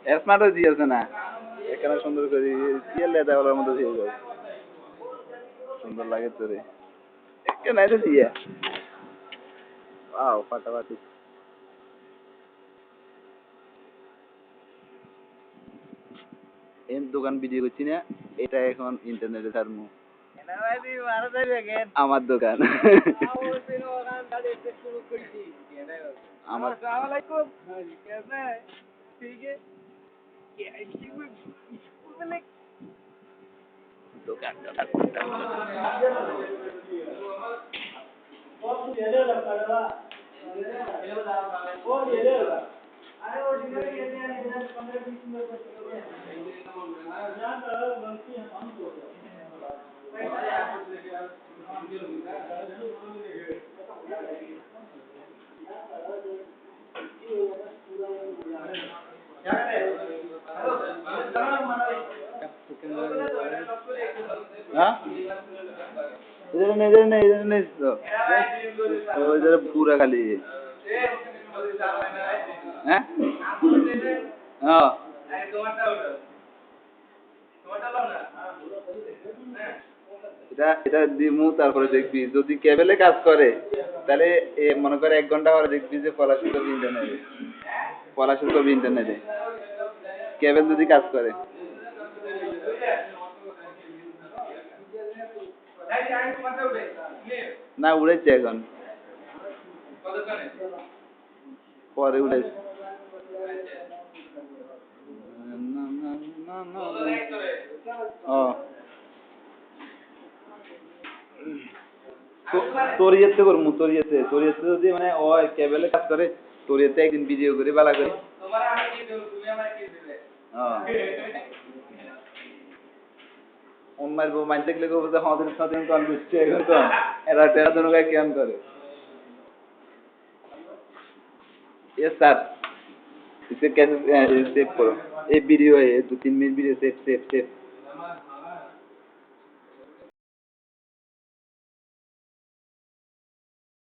স্মার্টও দিয়েছে না এখানে সুন্দর করে দিয়ে লেদা বলার মতো দিয়ে যাবে সুন্দর লাগে তোরে এখানে এটা দিয়ে ওয়াও ফাটাফাটি এই দোকান ভিডিও করছি না এটা এখন ইন্টারনেটে ছাড়মু আমার দোকান আমার আসসালামু আলাইকুম कैसे ठीक है দোকান हाँ इधर नहीं तो इधर पूरा खाली है हैं हाँ এটা এটা দিমু তারপরে দেখবি যদি কেবলে কাজ করে তাহলে মনে করে 1 ঘন্টা পরে দেখবি যে পলাশ করবি ইন্টারনেটে কেবল যদি কাজ করে না উড়েছে এখন পরে উড়েছে তোর ইয়েতে করবো তোর ইয়েতে যদি মানে ও কেবলে কাজ করে তোর ইয়েতে একদিন ভিডিও করে বালা করে অন্যার বউ মাইন দেখলে কবে আমাদের সাথে কল করছে এখন তো এরা টেরা জনকে কেন করে ये सर इसे कैसे सेव करो ये वीडियो है 2-3 मिनट वीडियो सेव